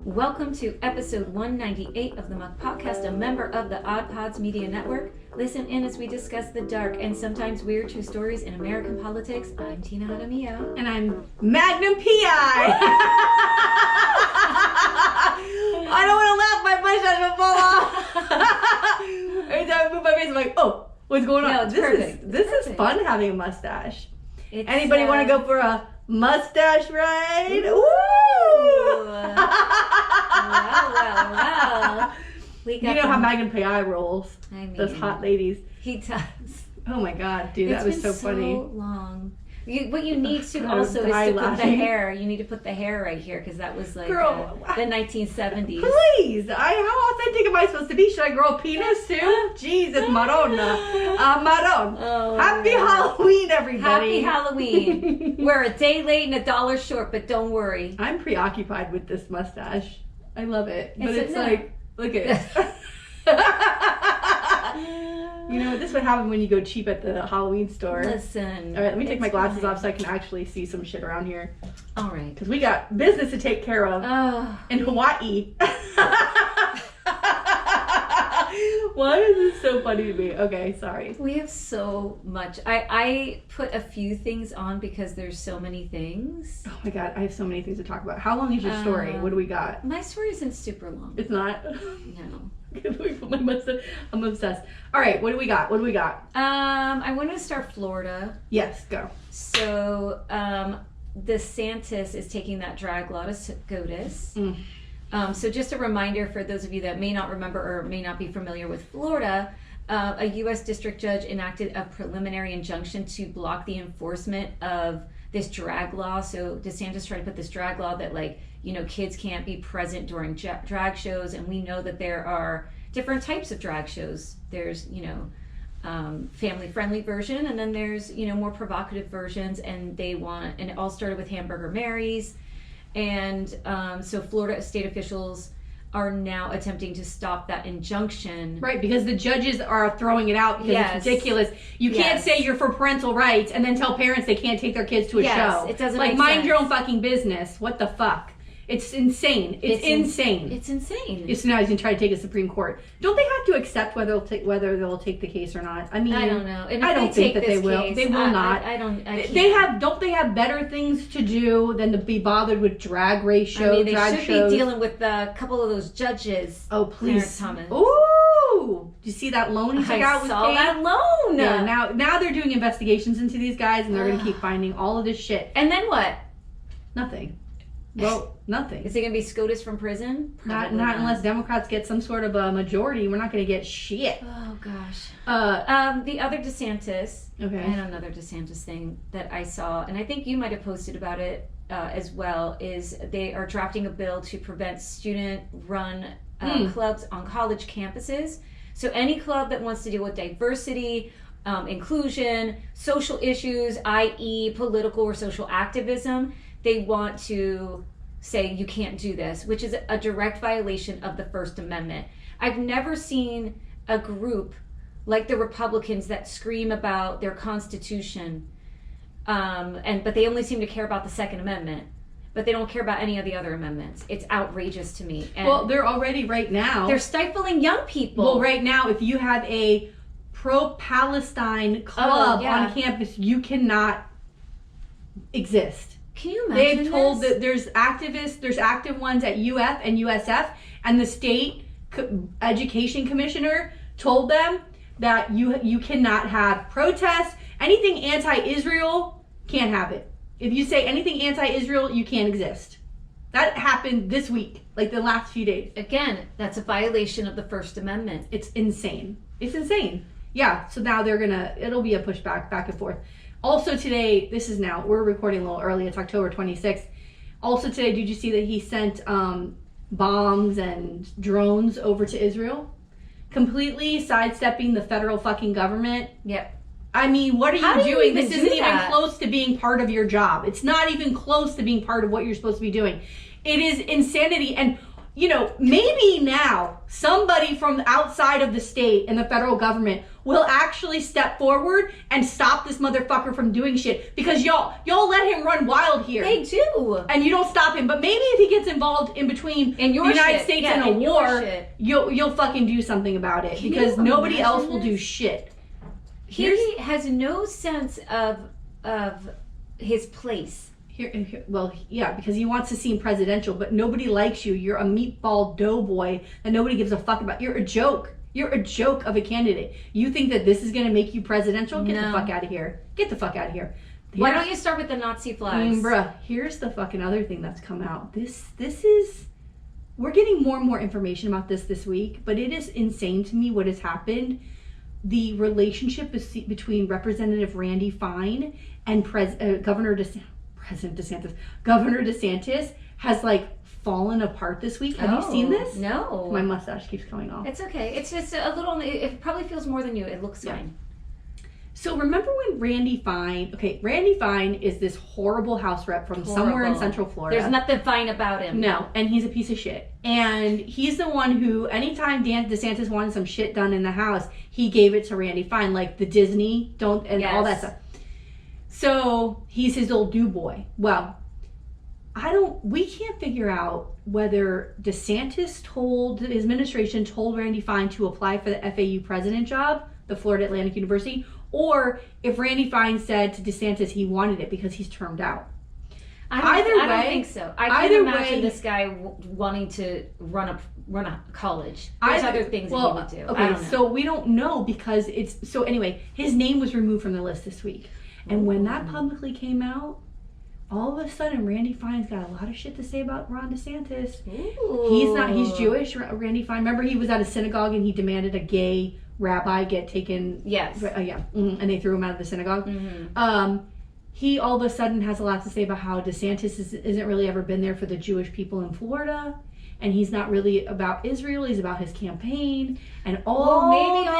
Welcome to episode 198 of the Muck Podcast, a member of the Odd Pods Media Network. Listen in as we discuss the dark and sometimes weird true stories in American politics. I'm Tina Adamio. And I'm Magnum P.I. I don't want to laugh, my mustache will fall off. Every time I move my face, I'm like, oh, what's going on? No, it's perfect. This is fun having a mustache. It's, Anybody want to go for a mustache ride? Ooh! Well. You know how Magnum P.I. rolls. I mean, those hot ladies. He does. Oh my god, dude, that was so funny. It's been so long. What you need to also is to put the hair. You need to put the hair right here because that was like Girl, the 1970s. Please, how authentic am I supposed to be? Should I grow a penis too? Jesus, Marona. Maron. Oh, Happy Halloween, everybody. Happy Halloween. We're a day late and $1 short, but don't worry. I'm preoccupied with this mustache. I love it. But it's no. like, look at it. You know, this would happen when you go cheap at the Halloween store. Listen. All right, let me take my glasses off so I can actually see some shit around here. All right. Because we got business to take care of in Hawaii. Why is this so funny to me? Okay, sorry. We have so much. I put a few things on because there's so many things. Oh my god, I have so many things to talk about. How long is your story? What do we got? My story isn't super long. It's not? No. I'm obsessed. All right, what do we got? I wanted to start Florida. Yes, go. So, DeSantis is taking that drag law to SCOTUS. So just a reminder for those of you that may not remember or may not be familiar with Florida, a U.S. district judge enacted a preliminary injunction to block the enforcement of this drag law. So DeSantis tried to put this drag law that, like, you know, kids can't be present during drag shows, and we know that there are different types of drag shows. There's, you know, family-friendly version, and then there's, you know, more provocative versions, and it all started with Hamburger Mary's. And so Florida state officials are now attempting to stop that injunction. Right, because the judges are throwing it out because it's ridiculous. You can't say you're for parental rights and then tell parents they can't take their kids to a show. It doesn't like, make mind sense. your own fucking business. What the fuck? It's insane. It's insane. It's insane. So now he's gonna try to take a Supreme Court. Don't they have to accept whether they'll take the case or not? I mean, I don't know. And I don't think that they will. Case, they will not. I can't. Don't they have better things to do than to be bothered with drag race shows? I mean, they should be dealing with a couple of those judges. Oh, please. Thomas. Ooh! Did you see that loan he took out? I saw that loan. Yeah. Now they're doing investigations into these guys, and they're gonna keep finding all of this shit. And then what? Nothing. Well, nothing. Is it going to be SCOTUS from prison? Not unless Democrats get some sort of a majority. We're not going to get shit. Oh, gosh. The other DeSantis, okay. And another DeSantis thing that I saw, and I think you might have posted about it as well, is they are drafting a bill to prevent student-run clubs on college campuses. So any club that wants to deal with diversity, inclusion, social issues, i.e. political or social activism, they want to say you can't do this, which is a direct violation of the First Amendment. I've never seen a group like the Republicans that scream about their Constitution, but they only seem to care about the Second Amendment, but they don't care about any of the other amendments. It's outrageous to me. And well, they're already right now. They're stifling young people. Well, right now, if you have a pro-Palestine club on campus, you cannot exist. Can you imagine They've told that there's active ones at UF and USF, and the state education commissioner told them that you cannot have protests, anything anti-Israel, can't have it. If you say anything anti-Israel, you can't exist. That happened this week, like the last few days. Again, that's a violation of the First Amendment. It's insane. Yeah, so now it'll be a pushback back and forth. Also today, we're recording a little early, it's October 26th. Also today, did you see that he sent bombs and drones over to Israel? Completely sidestepping the federal fucking government. Yep. I mean, what are you doing? This isn't even that? Close to being part of your job. It's not even close to being part of what you're supposed to be doing. It is insanity. And maybe now somebody from outside of the state and the federal government will actually step forward and stop this motherfucker from doing shit, because y'all let him run wild here. They do. And you don't stop him. But maybe if he gets involved in between the United States and a war, you'll fucking do something about it, because nobody else will do shit. He has no sense of his place. Well, yeah, because he wants to seem presidential, but nobody likes you. You're a meatball doughboy that nobody gives a fuck about. You're a joke. You're a joke of a candidate. You think that this is going to make you presidential? Get the fuck out of here. Get the fuck out of here. Why don't you start with the Nazi flags? Bruh, here's the fucking other thing that's come out. This is... We're getting more and more information about this week, but it is insane to me what has happened. The relationship between Representative Randy Fine and Governor DeSantis has fallen apart this week. Have you seen this? No. My mustache keeps coming off. It's okay. It's just a little, it probably feels more than you. It looks fine. So remember when Randy Fine is this horrible house rep from somewhere in Central Florida. There's nothing fine about him. No, and he's a piece of shit. And he's the one who, anytime DeSantis wanted some shit done in the house, he gave it to Randy Fine, like the Disney, all that stuff. So he's his old do boy. Well, we can't figure out whether DeSantis his administration told Randy Fine to apply for the FAU president job, the Florida Atlantic University, or if Randy Fine said to DeSantis he wanted it because he's termed out. I don't think so. I can imagine this guy wanting to run a college. There's other things that he would do. Okay, so we don't know because anyway, his name was removed from the list this week. And when that publicly came out, all of a sudden Randy Fine's got a lot of shit to say about Ron DeSantis. Ooh. He's Jewish, Randy Fine. Remember he was at a synagogue and he demanded a gay rabbi get taken. Yes. And they threw him out of the synagogue. Mm-hmm. He all of a sudden has a lot to say about how DeSantis isn't really ever been there for the Jewish people in Florida. And he's not really about Israel. He's about his campaign and all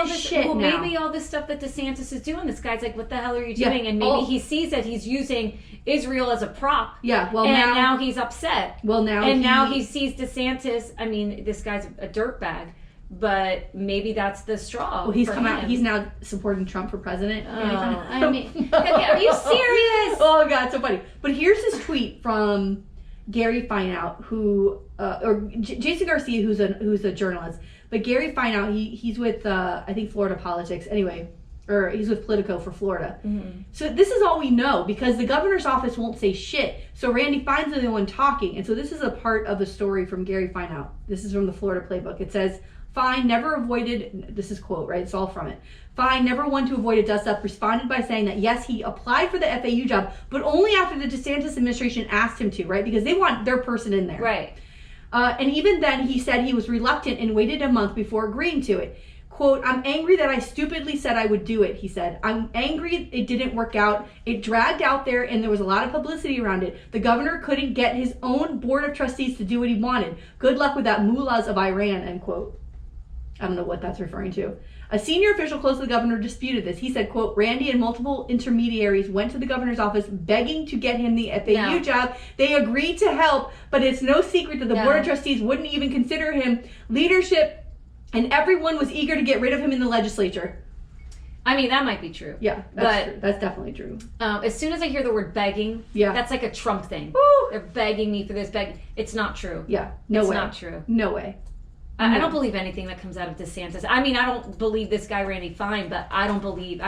this shit now. Maybe all this stuff that DeSantis is doing, this guy's like, what the hell are you doing? And maybe he sees that he's using Israel as a prop. Yeah, well, and now he's upset. Well, now he sees DeSantis. I mean, this guy's a dirtbag. But maybe that's the straw. Well, he's come out. He's now supporting Trump for president. I mean, are you serious? Oh God, it's so funny. But here's this tweet from Gary Fineout, or Jason Garcia, who's a journalist. But Gary Fineout, he's with I think Florida Politics anyway, or he's with Politico for Florida. Mm-hmm. So this is all we know because the governor's office won't say shit. So Randy Fine's the one talking, and so this is a part of the story from Gary Fineout. This is from the Florida Playbook. It says, Fine never avoided, this is quote, right? It's all from it. Fine never one to avoid a dust-up responded by saying that, yes, he applied for the FAU job, but only after the DeSantis administration asked him to, right? Because they want their person in there. Right. And even then, he said he was reluctant and waited a month before agreeing to it. Quote, I'm angry that I stupidly said I would do it, he said. I'm angry it didn't work out. It dragged out there and there was a lot of publicity around it. The governor couldn't get his own board of trustees to do what he wanted. Good luck with that mullahs of Iran, end quote. I don't know what that's referring to. A senior official close to the governor disputed this. He said, quote, Randy and multiple intermediaries went to the governor's office begging to get him the FAU job. They agreed to help, but it's no secret that the board of trustees wouldn't even consider him leadership, and everyone was eager to get rid of him in the legislature. I mean, that might be true. Yeah, that's true. That's definitely true. As soon as I hear the word begging, that's like a Trump thing. Woo! They're begging me for this. It's not true. Yeah, no way. It's not true. No way. I don't believe anything that comes out of DeSantis. I mean, I don't believe this guy Randy Fine, but I don't believe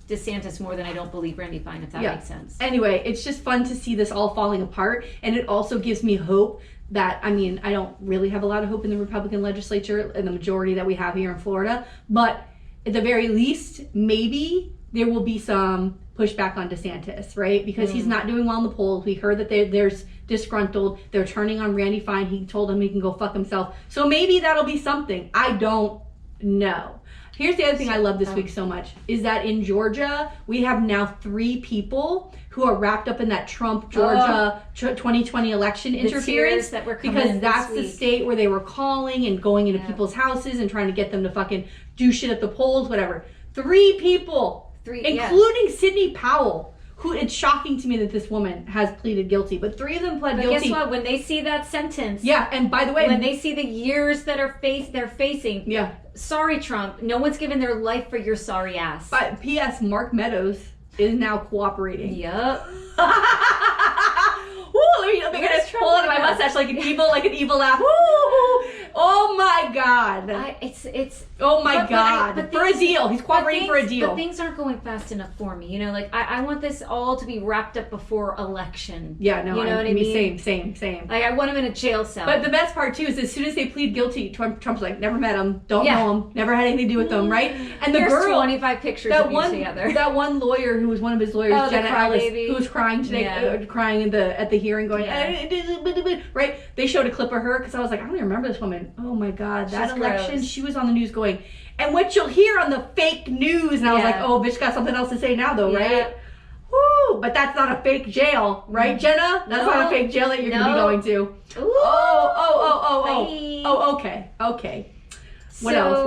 DeSantis more than I don't believe Randy Fine, if that makes sense. Anyway, it's just fun to see this all falling apart, and it also gives me hope that, I mean, I don't really have a lot of hope in the Republican legislature and the majority that we have here in Florida, but at the very least, maybe there will be some pushback on DeSantis, right? Because he's not doing well in the polls. We heard that there's disgruntled. They're turning on Randy Fine. He told him he can go fuck himself. So maybe that'll be something. I don't know. Here's the other thing I love this week so much is that in Georgia, we have now 3 people who are wrapped up in that Trump Georgia 2020 election interference, that were because that's the state where they were calling and going into people's houses and trying to get them to fucking do shit at the polls, whatever. 3 people, including Sidney Powell, it's shocking to me that this woman has pleaded guilty, but 3 of them pled guilty. But guess what? When they see that sentence, yeah, and by the way, when they see the years that they're facing, yeah, sorry, Trump, no one's given their life for your sorry ass. But P.S. Mark Meadows is now cooperating. Yup. Let me pull out my mustache like an evil laugh. Woo! Oh my God! Oh my God! For a deal, he's cooperating for a deal. But things aren't going fast enough for me. You know, like I want this all to be wrapped up before election. Yeah, no, you know what I mean? Same. Like I want him in a jail cell. But the best part too is as soon as they plead guilty, Trump's like, never met him, don't know him, never had anything to do with them, right? And the girl, 25 pictures of you together. That one lawyer who was one of his lawyers, Jenna Ellis, who was crying today, crying at the hearing, going, right? They showed a clip of her because I was like, I don't even remember this woman. Oh my God, that She's election, gross. she was on the news going, and what you'll hear on the fake news, and I was like, oh, bitch got something else to say now though, right? Woo! But that's not a fake jail, right, Jenna? That's not a fake jail that you're gonna be going to. Ooh. Oh, okay. What else?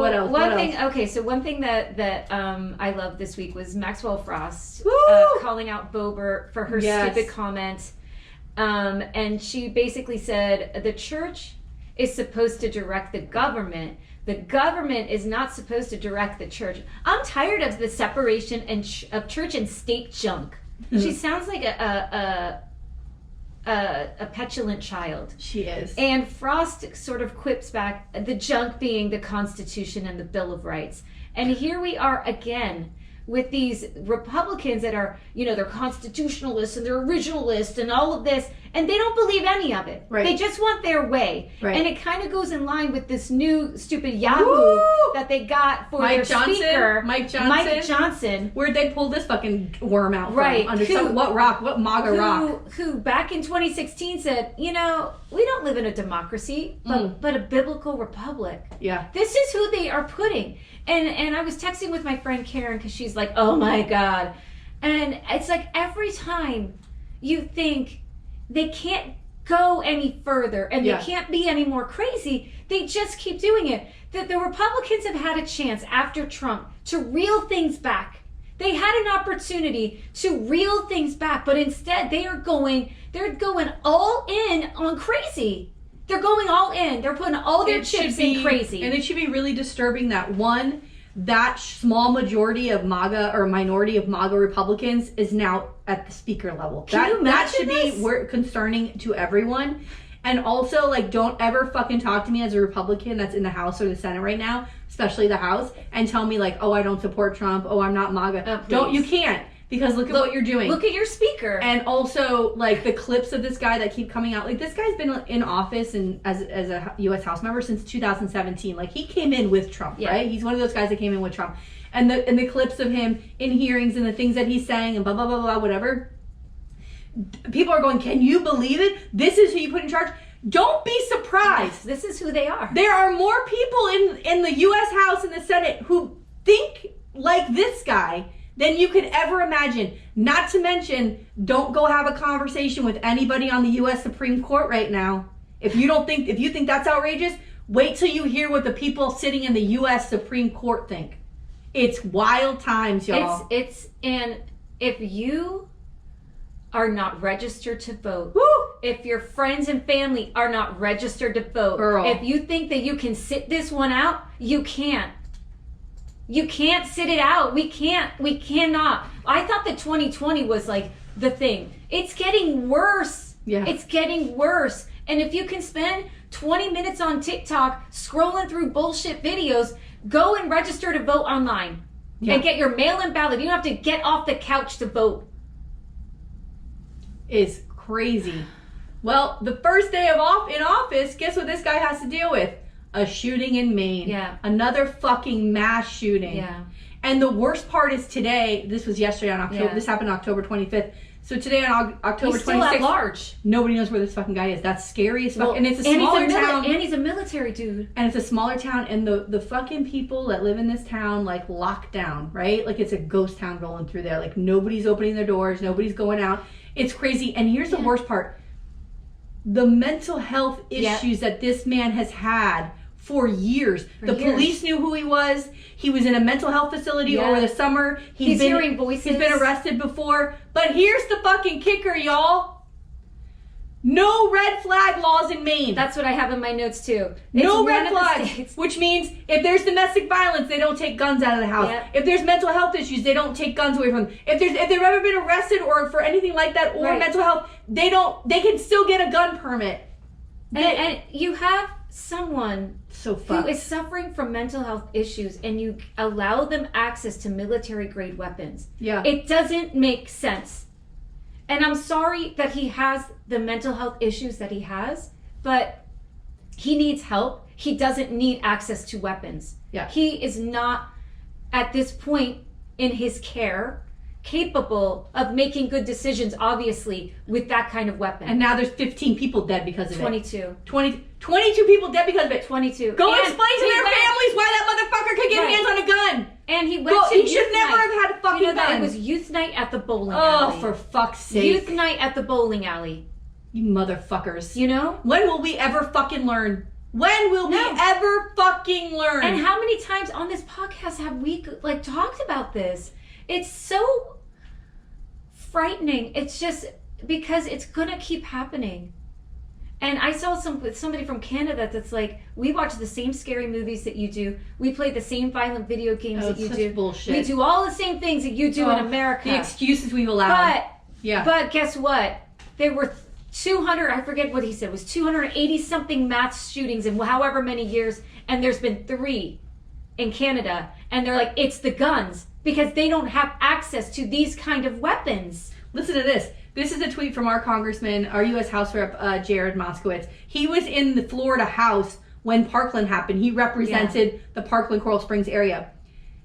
One thing that I loved this week was Maxwell Frost calling out Boebert for her stupid comment. And she basically said the church is supposed to direct the government. The government is not supposed to direct the church. I'm tired of the separation of church and state junk. She sounds like a petulant child. She is. And Frost sort of quips back, the junk being the Constitution and the Bill of Rights. And here we are again with these Republicans that are, they're constitutionalists and they're originalists and all of this, and they don't believe any of it. Right. They just want their way. Right. And it kind of goes in line with this new stupid Yahoo that they got for their speaker. Mike Johnson. Where'd they pull this fucking worm out from? Under what rock? What MAGA rock? Who back in 2016 said, we don't live in a democracy, but a biblical republic. Yeah. This is who they are putting. And I was texting with my friend Karen because she's like, oh my God. And it's like every time you think they can't go any further and they can't be any more crazy, they just keep doing it. The Republicans have had a chance after Trump to reel things back. They had an opportunity to reel things back, but instead they're going all in on crazy. They're going all in. They're putting all their chips in crazy. And it should be really disturbing that small majority of MAGA or minority of MAGA Republicans is now at the speaker level. Can you imagine that should be concerning to everyone. And also, don't ever fucking talk to me as a Republican that's in the House or the Senate right now, especially the House, and tell me oh, I don't support Trump. Oh, I'm not MAGA. You can't. Because look at what you're doing. Look at your speaker. And also, the clips of this guy that keep coming out. This guy's been in office and as a U.S. House member since 2017. He came in with Trump, right? He's one of those guys that came in with Trump. And the clips of him in hearings and the things that he's saying and blah, blah, blah, blah, whatever. People are going, can you believe it? This is who you put in charge? Don't be surprised. Yes, this is who they are. There are more people in the U.S. House and the Senate who think like this guy than you could ever imagine. Not to mention, don't go have a conversation with anybody on the U.S. Supreme Court right now. If you think that's outrageous, wait till you hear what the people sitting in the U.S. Supreme Court think. It's wild times, y'all. And if you are not registered to vote, if your friends and family are not registered to vote, if you think that you can sit this one out, you can't. You can't sit it out. We cannot. I thought that 2020 was the thing. It's getting worse. Yeah. It's getting worse. And if you can spend 20 minutes on TikTok scrolling through bullshit videos, go and register to vote online. And get your mail-in ballot. You don't have to get off the couch to vote. It's crazy. Well, the first day in office, guess what this guy has to deal with? A shooting in Maine. Yeah. Another fucking mass shooting. Yeah. And the worst part is today, this was yesterday on October, this happened on October 25th. So today on October 26th. He's still at large. Nobody knows where this fucking guy is. That's scary as fuck. And it's a smaller town. And he's a military dude. And it's a smaller town. And the fucking people that live in this town, locked down, right? It's a ghost town rolling through there. Nobody's opening their doors. Nobody's going out. It's crazy. And here's the worst part. The mental health issues that this man has had for years. The years. police knew who he was. He was in a mental health facility over the summer. He's hearing voices. He's been arrested before. But here's the fucking kicker, y'all. No red flag laws in Maine. That's what I have in my notes too. No red flags, which means if there's domestic violence, they don't take guns out of the house. Yep. If there's mental health issues, they don't take guns away from them. If they've ever been arrested or for anything like that or mental health, they can still get a gun permit. And you have someone who is suffering from mental health issues and you allow them access to military grade weapons. Yeah. It doesn't make sense. And I'm sorry that he has the mental health issues that he has, but he needs help. He doesn't need access to weapons. Yeah. He is not, at this point in his care, capable of making good decisions, obviously, with that kind of weapon. And now there's 15 people dead because of 22. 22 people dead because of it. 22. Go explain to their families why that motherfucker could get hands on a gun. And he went to he should never have had a fucking gun. That it was youth night at the bowling alley. Oh, for fuck's sake. Youth night at the bowling alley. You motherfuckers. You know? When will we ever fucking learn? When will we ever fucking learn? And how many times on this podcast have we talked about this? It's so frightening. It's just because it's gonna keep happening. And I saw somebody from Canada that's like, we watch the same scary movies that you do. We play the same violent video games that you do. Bullshit. We do all the same things that you do in America. The excuses we've allowed. But guess what? There were 200, I forget what he said, it was 280 something mass shootings in however many years, and there's been 3 in Canada. And they're like, it's the guns, because they don't have access to these kind of weapons. Listen to this. This is a tweet from our congressman, our U.S. House Rep, Jared Moskowitz. He was in the Florida House when Parkland happened. He represented the Parkland Coral Springs area.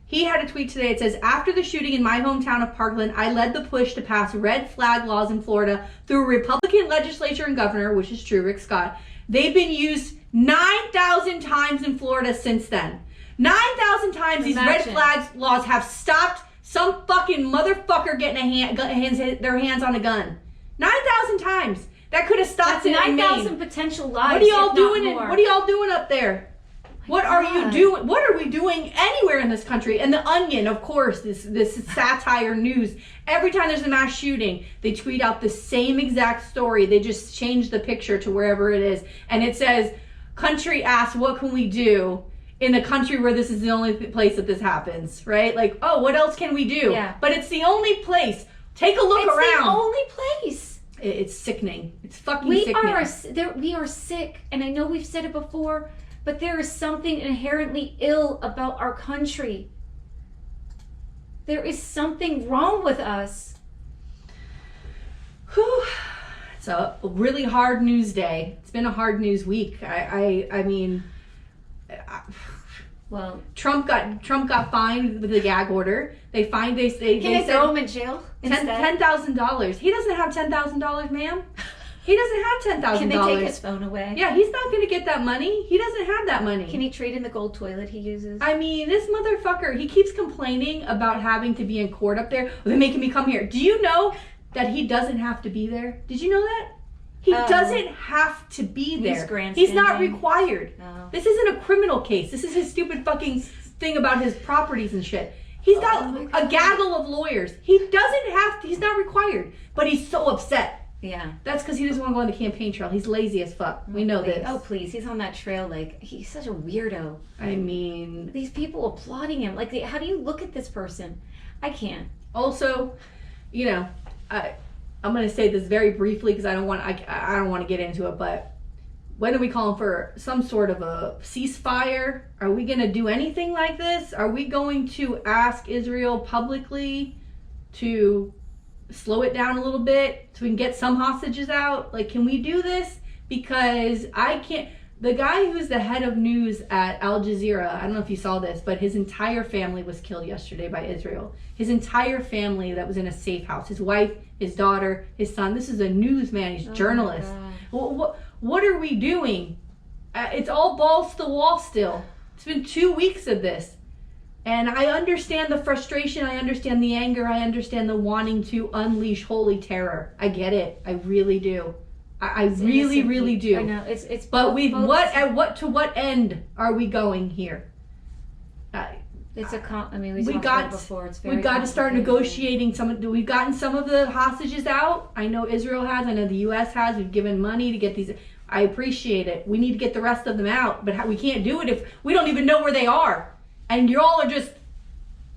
He had a tweet today. It says, after the shooting in my hometown of Parkland, I led the push to pass red flag laws in Florida through a Republican legislature and governor, which is true, Rick Scott. They've been used 9,000 times in Florida since then. 9,000 times these red flag laws have stopped some fucking motherfucker getting their hands on a gun. 9,000 times. That could have stopped it. 9,000 potential lives. What are y'all doing? What are y'all doing up there? What are you doing? What are we doing anywhere in this country? And The Onion, of course, this satire news. Every time there's a mass shooting, they tweet out the same exact story. They just change the picture to wherever it is. And it says, country asks, what can we do in the country where this is the only place that this happens, right? Like, oh, what else can we do? Yeah. But it's the only place. Take a look around. It's the only place. It's sickening. It's fucking sickening. We are sick, and I know we've said it before, but there is something inherently ill about our country. There is something wrong with us. Whew. It's a really hard news day. It's been a hard news week. I mean... Well, Trump got fined with the gag order. They throw him in jail? $10,000. He doesn't have $10,000, ma'am. He doesn't have $10,000. Can they take his phone away? Yeah, he's not going to get that money. He doesn't have that money. Can he trade in the gold toilet he uses? I mean, this motherfucker, he keeps complaining about having to be in court up there. They're making me come here. Do you know that he doesn't have to be there? Did you know that? He doesn't have to be there. He's not required. No. This isn't a criminal case. This is his stupid fucking thing about his properties and shit. He's got a gaggle of lawyers. He doesn't have to. He's not required. But he's so upset. Yeah. That's because he doesn't want to go on the campaign trail. He's lazy as fuck. We know this. Oh, please. He's on that trail he's such a weirdo. I mean... These people applauding him. How do you look at this person? I can't. Also, you know... I'm going to say this very briefly because I don't want to get into it, but when are we calling for some sort of a ceasefire? Are we going to do anything like this? Are we going to ask Israel publicly to slow it down a little bit so we can get some hostages out? Like, can we do this? Because I can't... The guy who's the head of news at Al Jazeera, I don't know if you saw this, but his entire family was killed yesterday by Israel. His entire family that was in a safe house. His wife, his daughter, his son. This is a newsman. He's a journalist. What are we doing? It's all balls to the wall still. It's been 2 weeks of this. And I understand the frustration. I understand the anger. I understand the wanting to unleash holy terror. I get it. I really do. I really, really do. I know it's. But both, to what end are we going here? It's I mean, we talked got about it before. It's very. We got to start negotiating we've gotten some of the hostages out. I know Israel has. I know the U.S. has. We've given money to get these. I appreciate it. We need to get the rest of them out, but we can't do it if we don't even know where they are. And y'all are just.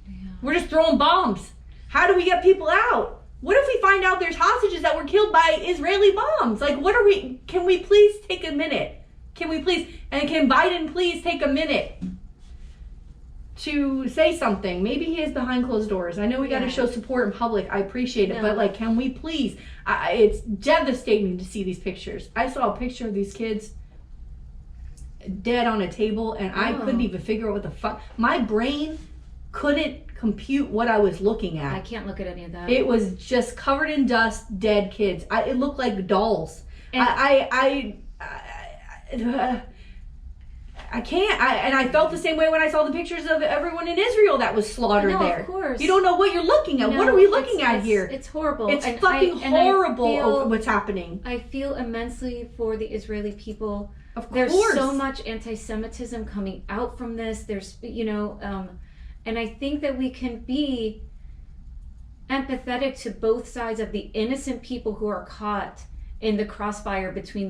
Yeah. We're just throwing bombs. How do we get people out? What if we find out there's hostages that were killed by Israeli bombs? Like, what are we? Can we please take a minute? Can we please? And can Biden please take a minute to say something? Maybe he is behind closed doors. I know we got to show support in public. I appreciate it. But, like, can we please? It's devastating to see these pictures. I saw a picture of these kids dead on a table, and I couldn't even figure out what the fuck. My brain couldn't compute what I was looking at. I can't look at any of that. It was just covered in dust, dead kids. It looked like dolls. And I can't. And I felt the same way when I saw the pictures of everyone in Israel that was slaughtered there. Of course. You don't know what you're looking at. What are we looking at here? It's horrible. It's fucking horrible what's happening. I feel immensely for the Israeli people. Of course. There's so much anti-Semitism coming out from this. There's, and I think that we can be empathetic to both sides of the innocent people who are caught in the crossfire between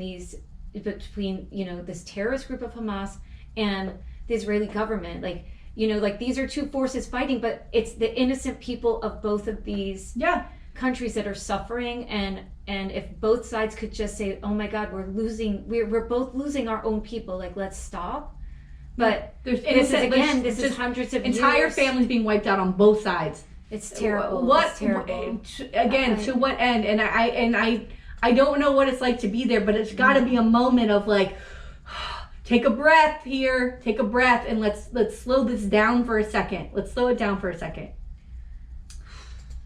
this terrorist group of Hamas and the Israeli government. Like these are two forces fighting, but it's the innocent people of both of these countries that are suffering. And if both sides could just say, oh my God, we're both losing our own people. Like, let's stop. But this is hundreds of entire years. families being wiped out on both sides. It's terrible. It's terrible. To what end? And I don't know what it's like to be there, but it's got to be a moment of like, take a breath here, take a breath, and let's slow this down for a second. Let's slow it down for a second.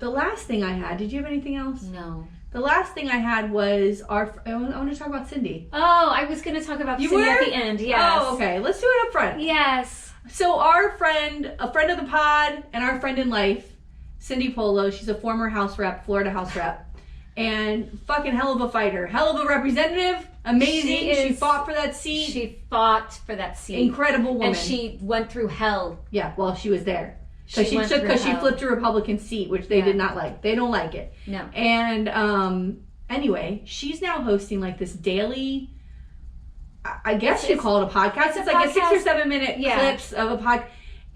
The last thing I had. Did you have anything else? No. The last thing I had was I want to talk about Cindy. Oh, I was going to talk about Cindy at the end. Yes. Oh, okay. Let's do it up front. Yes. So a friend of the pod, and our friend in life, Cindy Polo. She's a former Florida House rep, and fucking hell of a fighter, hell of a representative. Amazing. She fought for that seat. Incredible woman. And she went through hell. Yeah. While she was there. Because she flipped a Republican seat, which they did not like. They don't like it. No. And anyway, she's now hosting like this daily, I guess you call it a podcast. It's like a 6 or 7 minute clips of a podcast.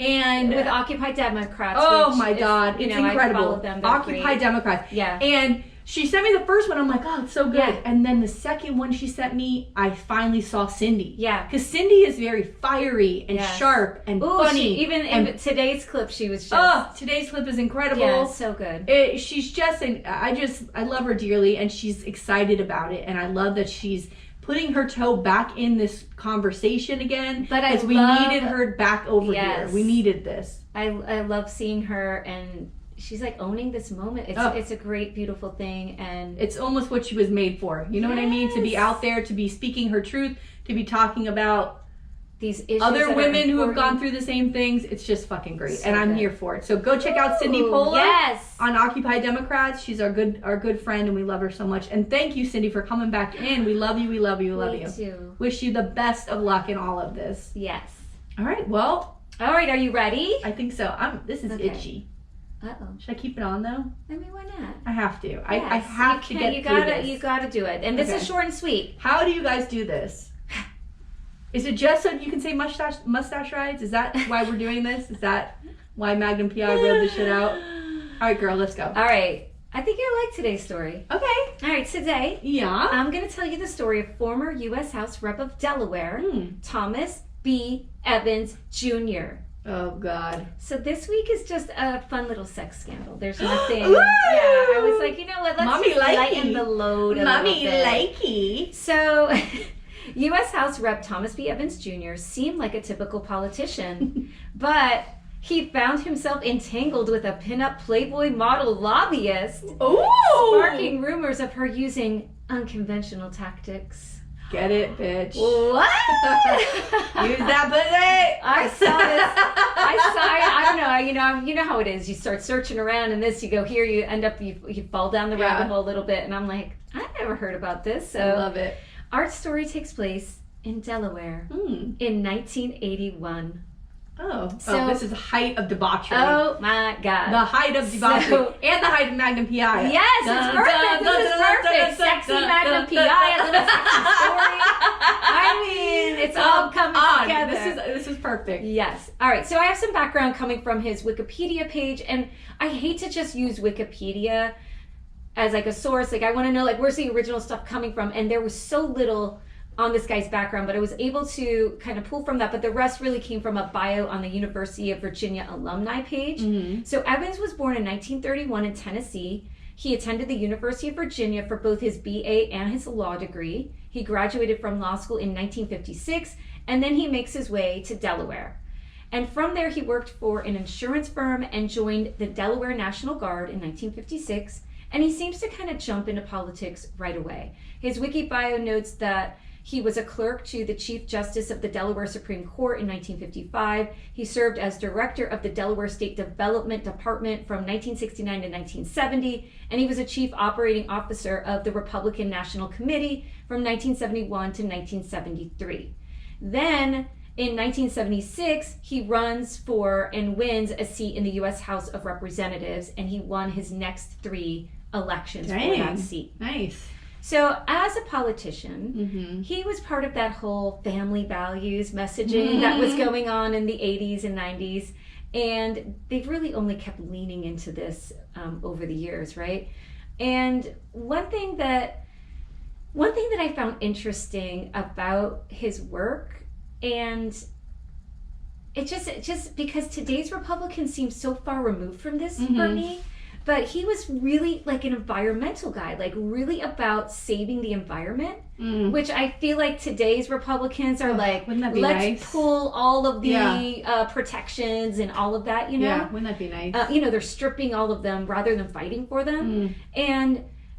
And with Occupy Democrats. Oh my God. It's incredible. Occupy Democrats. Yeah. And she sent me the first one. I'm like, oh, it's so good. Yeah. And then the second one she sent me, I finally saw Cindy. Yeah. Because Cindy is very fiery and sharp and funny. In today's clip, she was just... Oh, today's clip is incredible. Yeah, so good. She's just... I love her dearly, and she's excited about it. And I love that she's putting her toe back in this conversation again. Because we needed her back over here. We needed this. I love seeing her, and... she's like owning this moment. It's a great, beautiful thing, and it's almost what she was made for. You know what I mean? To be out there, to be speaking her truth, to be talking about these issues, other women who have gone through the same things. It's just fucking great, and I'm here for it. So go check out Cindy Polo on Occupy Democrats. She's our good friend, and we love her so much. And thank you, Cindy, for coming back in. We love you. We love you. We love you. Too. Wish you the best of luck in all of this. Yes. All right. Well. All right. Are you ready? I think so. This is itchy. Uh-oh. Should I keep it on though? I mean, why not? I have to. Yes. I have to get through this. You gotta do it. And this is short and sweet. How do you guys do this? Is it just so you can say mustache rides? Is that why we're doing this? Is that why Magnum PI wrote this shit out? All right, girl, let's go. All right. I think you'll like today's story. Okay. All right, today. Yeah. I'm going to tell you the story of former U.S. House Rep of Delaware, Thomas B. Evans Jr. Oh, God. So this week is just a fun little sex scandal. There's nothing. I was like, you know what? Let's just lighten the load a little bit. Likey. So U.S. House Rep Thomas B. Evans Jr. seemed like a typical politician, but he found himself entangled with a pinup Playboy model lobbyist, sparking rumors of her using unconventional tactics. Get it, bitch. What? Use that pussy. I saw this. I don't know. You know how it is. You start searching around, and you go here. You end up. You fall down the rabbit hole a little bit, and I'm like, I never heard about this. So I love it. Our story takes place in Delaware in 1981. So this is the height of debauchery. Oh my God. The height of debauchery. And the height of Magnum P.I. Yes, it's perfect. This is perfect. Sexy Magnum P.I. A little sexy story. I mean, it's all coming together. This is perfect. Yes. All right. So I have some background coming from his Wikipedia page, and I hate to just use Wikipedia as like a source. Like I want to know like where's the original stuff coming from, and there was so little on this guy's background, but I was able to kind of pull from that, but the rest really came from a bio on the University of Virginia alumni page. So Evans was born in 1931 in Tennessee. He attended the University of Virginia for both his BA and his law degree. He graduated from law school in 1956, and then he makes his way to Delaware. And from there, he worked for an insurance firm and joined the Delaware National Guard in 1956, and he seems to kind of jump into politics right away. His wiki bio notes that he was a clerk to the Chief Justice of the Delaware Supreme Court in 1955. He served as director of the Delaware State Development Department from 1969 to 1970, and he was a chief operating officer of the Republican National Committee from 1971 to 1973. Then, in 1976, he runs for and wins a seat in the U.S. House of Representatives, and he won his next 3 elections for that seat. Nice. So as a politician, he was part of that whole family values messaging that was going on in the 80s and 90s. And they've really only kept leaning into this over the years, right? And one thing that I found interesting about his work, and it just because today's Republicans seem so far removed from this for me, but he was really like an environmental guy, like really about saving the environment, which I feel like today's Republicans are like, wouldn't that be let's nice? pull all of the protections and all of that, you know? Yeah, wouldn't that be nice? You know, they're stripping all of them rather than fighting for them.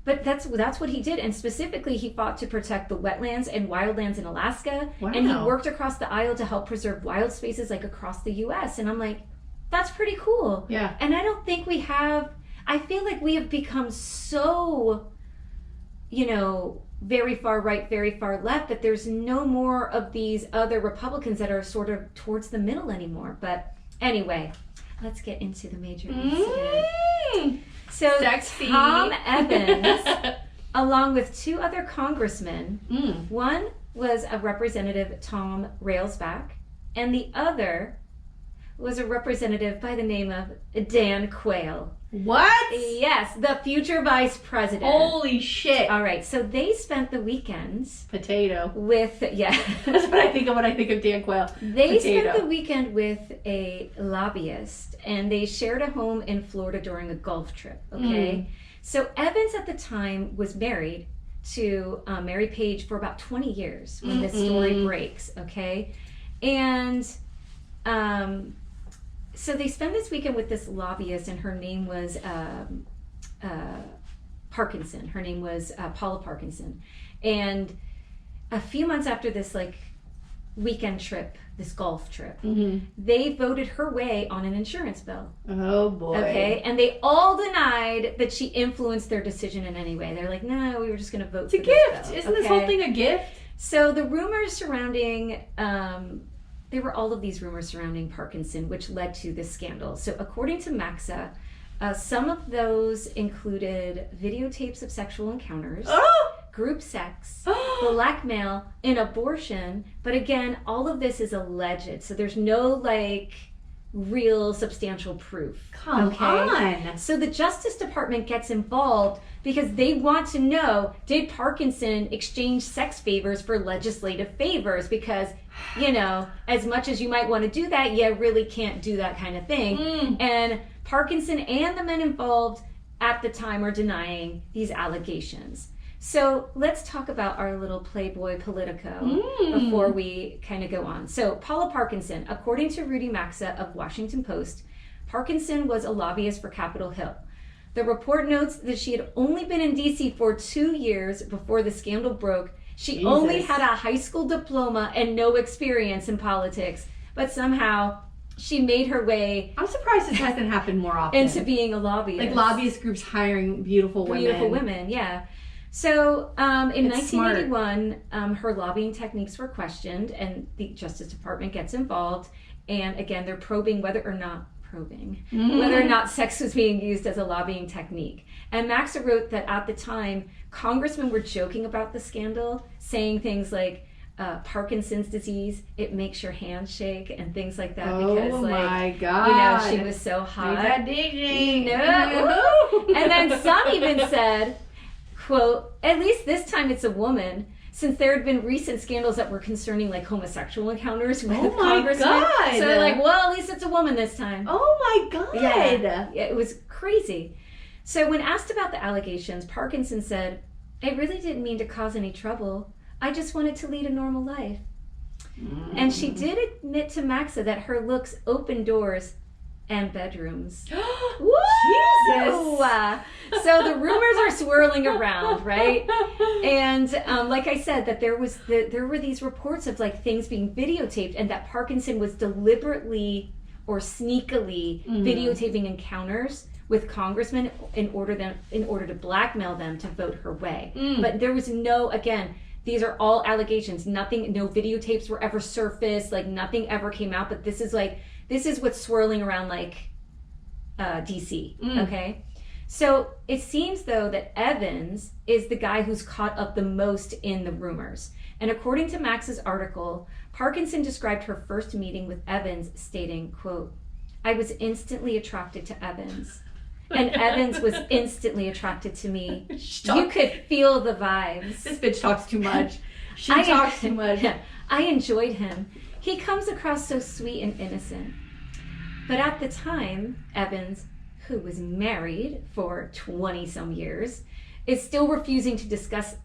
But that's what he did, and specifically he fought to protect the wetlands and wildlands in Alaska, and he worked across the aisle to help preserve wild spaces like across the U.S. And I'm like, that's pretty cool. Yeah. And I don't think we have. I feel like we have become so, you know, very far right, very far left, that there's no more of these other Republicans that are sort of towards the middle anymore. But anyway, let's get into the major incident. So Sexy. Tom Evans, along with 2 other congressmen, one was a Representative Tom Railsback, and the other was a representative by the name of Dan Quayle. What? Yes, the future vice president. Holy shit. All right, so they spent the weekends Potato. with, That's what I think of when I think of Dan Quayle. They spent the weekend with a lobbyist, and they shared a home in Florida during a golf trip, okay? So Evans at the time was married to Mary Page for about 20 years when this story breaks, okay? And so they spent this weekend with this lobbyist, and her name was Parkinson. Her name was Paula Parkinson. And a few months after this like weekend trip, this golf trip, they voted her way on an insurance bill. Oh boy. Okay, and they all denied that she influenced their decision in any way. They're like, no, we were just going to vote for this gift. bill. Isn't this whole thing a gift? So the rumors surrounding there were all of these rumors surrounding Parkinson, which led to this scandal. So according to Maxa, some of those included videotapes of sexual encounters, group sex, blackmail, and abortion. But again, all of this is alleged. So there's no like real substantial proof. Come on. So the Justice Department gets involved because they want to know, did Parkinson exchange sex favors for legislative favors? Because, you know, as much as you might want to do that, you really can't do that kind of thing. And Parkinson and the men involved at the time are denying these allegations. So let's talk about our little Playboy Politico before we kind of go on. So Paula Parkinson, according to Rudy Maxa of Washington Post, Parkinson was a lobbyist for Capitol Hill. The report notes that she had only been in D.C. for 2 years before the scandal broke. She only had a high school diploma and no experience in politics, but somehow she made her way. I'm surprised this hasn't happened more often. Into being a lobbyist. Like lobbyist groups hiring beautiful women. Beautiful women, yeah. So in It's smart. 1981, her lobbying techniques were questioned, and the Justice Department gets involved. And again, they're probing whether or not sex was being used as a lobbying technique. And Maxa wrote that at the time, congressmen were joking about the scandal, saying things like Parkinson's disease, it makes your hands shake, and things like that. Because, oh like, my God. she was so hot. That digging. And then some even said, quote, at least this time it's a woman, since there had been recent scandals that were concerning like homosexual encounters with congressmen. God. So they're like, well, at least it's a woman this time. Oh my God. Yeah, it was crazy. So when asked about the allegations, Parkinson said, I really didn't mean to cause any trouble. I just wanted to lead a normal life. And she did admit to Maxa that her looks opened doors and bedrooms. Jesus! So the rumors are swirling around, right? And like I said, that there were these reports of like things being videotaped, and that Parkinson was deliberately or sneakily videotaping encounters with congressmen in order to blackmail them to vote her way. But there was these are all allegations. No videotapes were ever surfaced. Like nothing ever came out. But this is what's swirling around like DC. Okay. So it seems though that Evans is the guy who's caught up the most in the rumors. And according to Max's article, Parkinson described her first meeting with Evans stating, quote, I was instantly attracted to Evans. And Evans was instantly attracted to me. You could feel the vibes. This bitch talks too much. She talks too much. I enjoyed him. He comes across so sweet and innocent. But at the time, Evans, who was married for 20-some years, is still refusing to discuss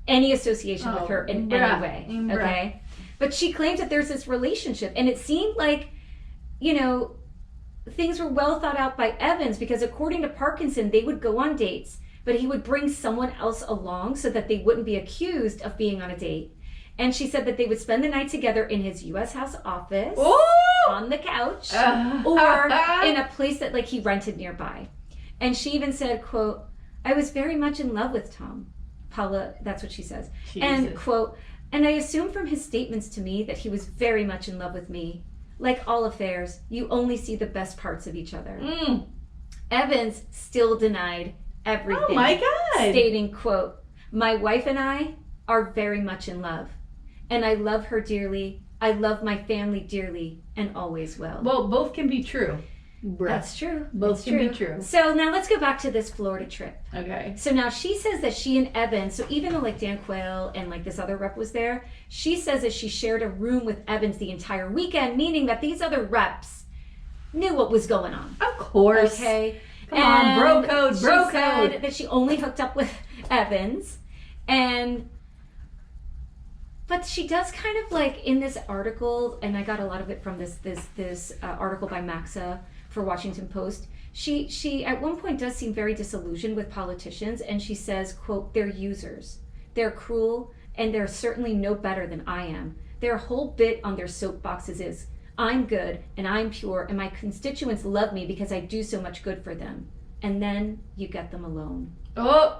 any association with her in any way. Okay? But she claims that there's this relationship. And it seemed like, things were well thought out by Evans, because according to Parkinson, they would go on dates, but he would bring someone else along so that they wouldn't be accused of being on a date. And she said that they would spend the night together in his U.S. House office, on the couch, or in a place that like he rented nearby. And she even said, quote, I was very much in love with Tom. Paula, that's what she says. Jesus. And quote, and I assumed from his statements to me that he was very much in love with me. Like all affairs, you only see the best parts of each other. Evans still denied everything. Oh my God. Stating, quote, my wife and I are very much in love. And I love her dearly. I love my family dearly and always will. Well, both can be true. That's true. Both can be true. So now let's go back to this Florida trip. Okay. So now she says that she and Evans, so even though like Dan Quayle and like this other rep was there, she says that she shared a room with Evans the entire weekend, meaning that these other reps knew what was going on. Of course. Okay. Come on, bro code. She said that she only hooked up with Evans, but she does kind of like in this article, and I got a lot of it from this article by Maxa for Washington Post. She at one point does seem very disillusioned with politicians, and she says, quote, they're users. They're cruel, and they're certainly no better than I am. Their whole bit on their soapboxes is, I'm good, and I'm pure, and my constituents love me because I do so much good for them. And then you get them alone. Oh.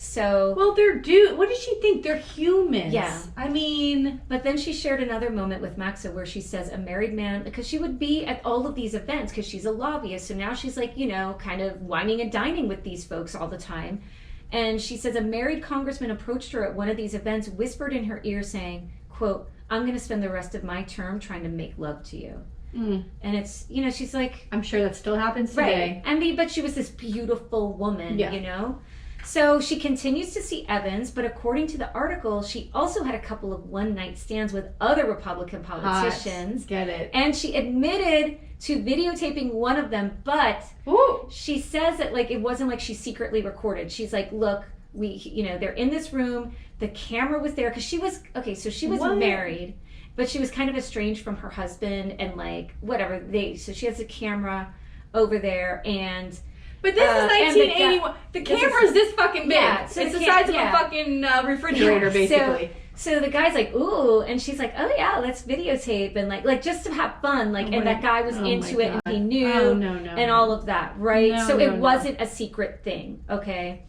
So. Well, what does she think? They're humans. Yeah. I mean. But then she shared another moment with Maxa where she says a married man, because she would be at all of these events because she's a lobbyist. So now she's like, kind of whining and dining with these folks all the time. And she says a married congressman approached her at one of these events, whispered in her ear saying, quote, I'm going to spend the rest of my term trying to make love to you. And it's, she's like. I'm sure that still happens today. Right. But she was this beautiful woman, So she continues to see Evans, but according to the article, she also had a couple of one-night stands with other Republican politicians. Get it. And she admitted to videotaping one of them, but she says that like it wasn't like she secretly recorded. She's like, look, they're in this room. The camera was there because she was married, but she was kind of estranged from her husband and like whatever. So she has a camera over there and. But this is 1981. The camera's this fucking big. Yeah, so it's the size of a fucking refrigerator, basically. So the guy's like, ooh, and she's like, oh yeah, let's videotape and like just to have fun, like, and that guy was into it and he knew, and all of that, right? So it wasn't a secret thing, okay?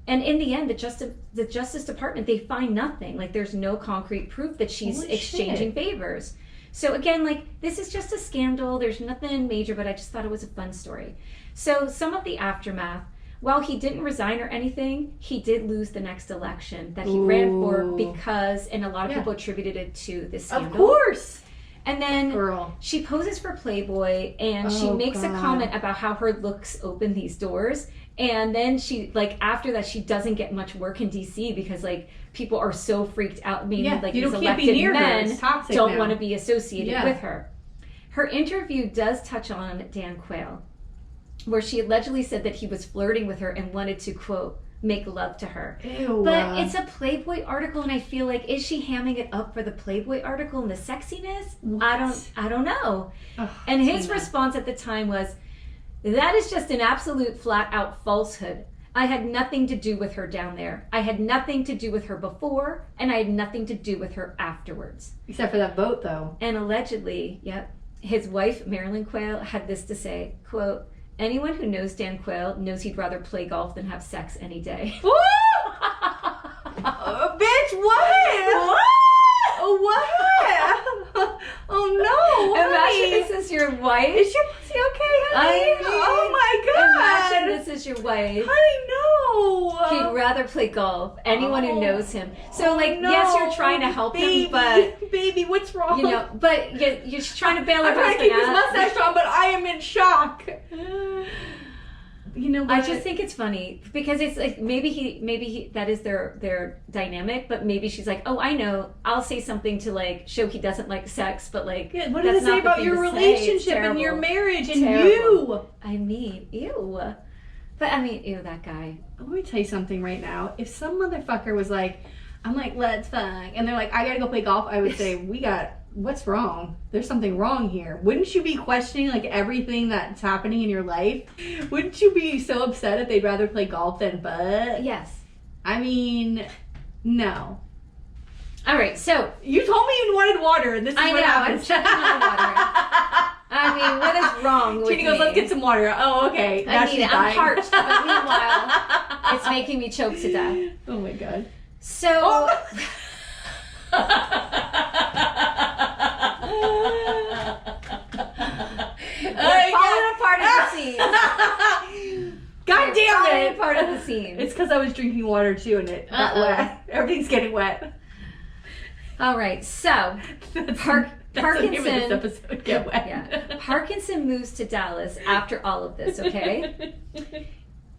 And in the end, the Justice Department, they find nothing. Like, there's no concrete proof that she's Holy exchanging shit. favors. So again, like, this is just a scandal. There's nothing major, but I just thought it was a fun story. So some of the aftermath, while he didn't resign or anything, he did lose the next election that he ran for because, and a lot of people attributed it to this scandal. Of course. And then Girl. she poses for Playboy, and she makes a comment about how her looks open these doors. And then she, like, after that, she doesn't get much work in DC because, like, people are so freaked out. Meaning, like, these elected men don't want to be associated with her. Her interview does touch on Dan Quayle, where she allegedly said that he was flirting with her and wanted to, quote, make love to her. Ew. But it's a Playboy article, and I feel like, is she hamming it up for the Playboy article and the sexiness? What? I don't know. Ugh, and his response at the time was, that is just an absolute flat out falsehood. I had nothing to do with her down there. I had nothing to do with her before, and I had nothing to do with her afterwards. Except for that vote, though. And allegedly, his wife, Marilyn Quayle, had this to say, quote, anyone who knows Dan Quayle knows he'd rather play golf than have sex any day. Woo! Bitch, what? What? Oh no! Imagine this is your wife. Is your pussy okay, honey? Oh my god! Imagine this is your wife. Honey, no! He'd rather play golf. Anyone who knows him. So, like, no. yes, you're trying to help him, but baby, what's wrong? you know, but you're trying to bail her I'm trying to husband keep his out. mustache on, but I am in shock. You know what? I just think it's funny because it's like maybe he that is their dynamic, but maybe she's like, oh, I know, I'll say something to like show he doesn't like sex, but like what does it say about your relationship and your marriage and you? I mean, ew. But I mean, ew, that guy. Let me tell you something right now. If some motherfucker was like, I'm like, let's fuck, and they're like, I gotta go play golf, I would say, what's wrong? There's something wrong here. Wouldn't you be questioning like everything that's happening in your life? Wouldn't you be so upset if they'd rather play golf than butt? Yes. I mean, no. All right, so you told me you wanted water, and this is what happens. I'm chugging my water. I mean, what is wrong with Trini goes, me? let's get some water. Oh, okay. I need it. I'm parched, but meanwhile, it's making me choke to death. Oh my god. So. We're falling apart at the seams. God damn it! Part of the seams. It's because I was drinking water too, and it got wet. Everything's getting wet. All right, so Parkinson. The name of this episode, get wet. Yeah. Parkinson moves to Dallas after all of this. Okay.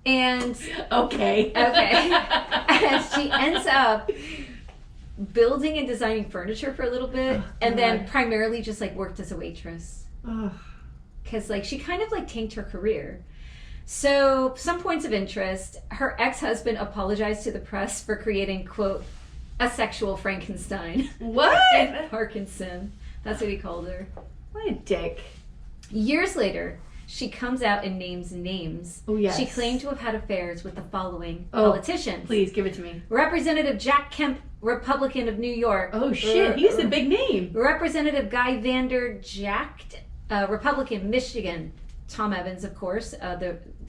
And okay. And she ends up building and designing furniture for a little bit, and then primarily just like worked as a waitress. Because like she kind of like tanked her career. So some points of interest: her ex-husband apologized to the press for creating, quote, a sexual Frankenstein. What? And Parkinson. That's what he called her. What a dick. Years later, she comes out and names names. Oh, yes. She claimed to have had affairs with the following politicians. Please, give it to me. Representative Jack Kemp, Republican of New York. Oh, shit. He's a big name. Representative Guy Vander Jacht, Republican, Michigan. Tom Evans, of course,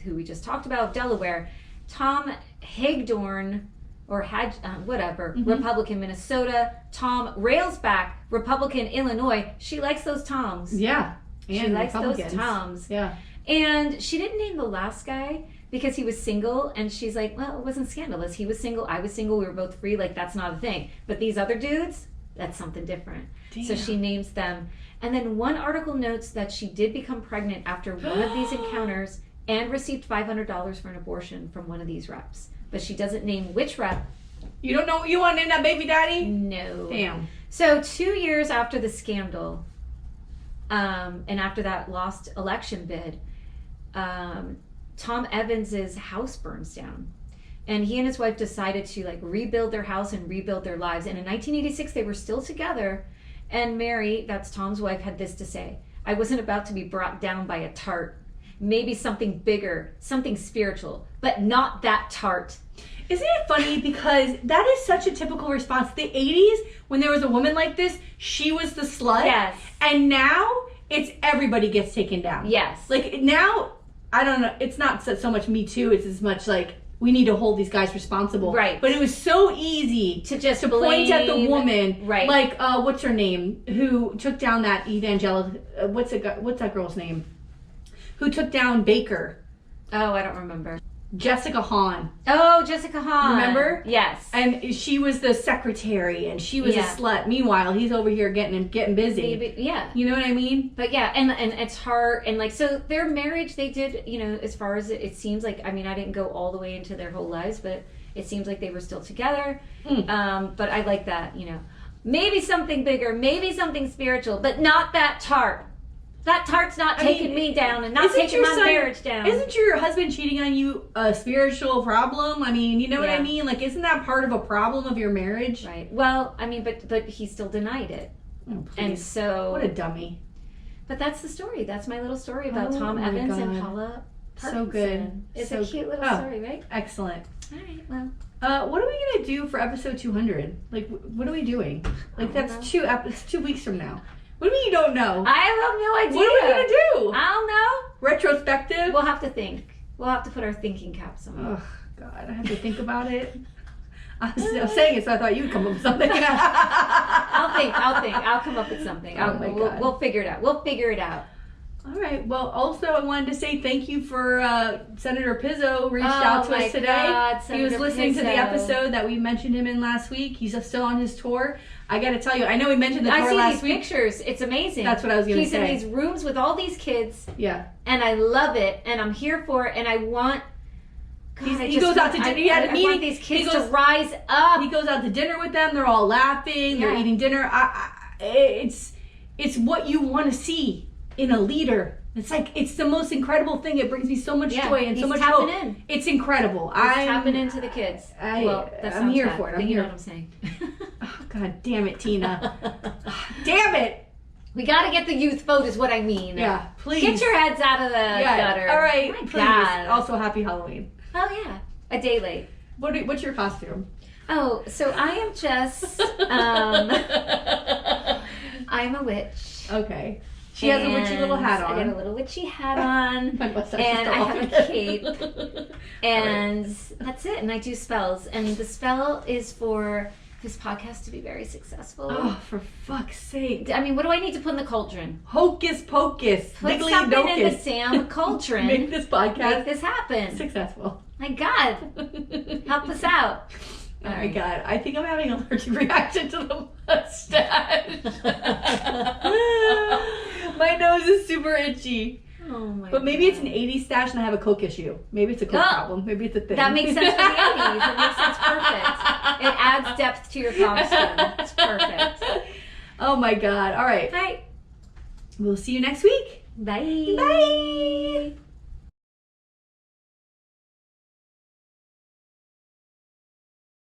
who we just talked about, Delaware. Tom Hagedorn, or Republican, Minnesota. Tom Railsback, Republican, Illinois. She likes those Toms. Yeah. She likes those Toms. Yeah. And she didn't name the last guy because he was single, and she's like, well, it wasn't scandalous. He was single, I was single, we were both free, like that's not a thing. But these other dudes, that's something different. Damn. So she names them. And then one article notes that she did become pregnant after one of these encounters and received $500 for an abortion from one of these reps. But she doesn't name which rep. You don't know what you want to name that baby daddy? No. Damn. So 2 years after the scandal, and after that lost election bid, Tom Evans's house burns down. And he and his wife decided to like rebuild their house and rebuild their lives. And in 1986, they were still together. And Mary, that's Tom's wife, had this to say: I wasn't about to be brought down by a tart. Maybe something bigger, something spiritual, but not that tart. Isn't it funny? Because that is such a typical response. The 80s, when there was a woman like this, she was the slut. Yes. And now, it's everybody gets taken down. Yes. Like, now, I don't know, it's not so much Me Too, it's as much like, we need to hold these guys responsible. Right. But it was so easy to just point at the woman. Right. Like, what's her name? Who took down that evangelical, what's that girl's name? Who took down Baker? Oh, I don't remember. Jessica Hahn. Oh, Jessica Hahn. Remember? Yes. And she was the secretary, and she was a slut. Meanwhile, he's over here getting busy. Maybe, yeah. You know what I mean? But yeah, and it's hard, and like, so their marriage, they did, you know, as far as it seems like, I mean, I didn't go all the way into their whole lives, but it seems like they were still together. But I like that, you know. Maybe something bigger, maybe something spiritual, but not that tart. That tart's not taking me down and not taking my marriage down. Isn't your husband cheating on you a spiritual problem? I mean, you know what I mean? Like, isn't that part of a problem of your marriage? Right. Well, I mean, but he still denied it. Oh, and so... What a dummy. But that's the story. That's my little story about Tom Evans and Paula Parkinson. So good. It's a cute little story, right? Excellent. All right, well... what are we going to do for episode 200? Like, what are we doing? Like, that's 2 weeks from now. What do you mean you don't know? I have no idea. What are we going to do? I don't know. Retrospective? We'll have to think. We'll have to put our thinking caps on. Oh, God. I have to think about it. I was saying it, so I thought you'd come up with something. I'll think. I'll come up with something. God. We'll figure it out. We'll figure it out. All right. Well, also, I wanted to say thank you for Senator Pizzo reached out to us today. God, he was listening to the Pizzo. episode that we mentioned him in last week. He's still on his tour. I got to tell you, I know we mentioned the tour last week. I see these pictures. It's amazing. That's what I was going to say. He's in these rooms with all these kids. Yeah. And I love it. And I'm here for it. And I want... God, he goes out to dinner. He had a meeting. I want these kids to rise up. He goes out to dinner with them. They're all laughing. They're eating dinner. It's what you want to see in a leader. It's like, it's the most incredible thing. It brings me so much joy and so much hope. In. It's incredible. He's tapping into the kids. I'm here for it. I'm here. You know what I'm saying? Oh, God damn it, Tina. Damn it. We got to get the youth vote is what I mean. Yeah, please. Get your heads out of the gutter. All right, My please. God. Also, happy Halloween. Oh, yeah. A day late. What's your costume? Oh, so I am just, I'm a witch. Okay. She has a witchy little hat on. I got a little witchy hat on. My mustache and is I have off. a cape. And that's it. And I do spells. And the spell is for this podcast to be very successful. Oh, for fuck's sake. I mean, what do I need to put in the cauldron? Hocus pocus. Put something in the Sam cauldron. Make this podcast. Make this happen. Successful. My God. Help us out. Oh my God, I think I'm having an allergic reaction to the mustache. My nose is super itchy. Oh my But maybe God. it's an 80s stash and I have a Coke issue. Maybe it's a Coke problem. Maybe it's a thing. That makes sense for the 80s. It makes sense perfect. It adds depth to your costume. It's perfect. Oh my God. All right. All right. We'll see you next week. Bye. Bye.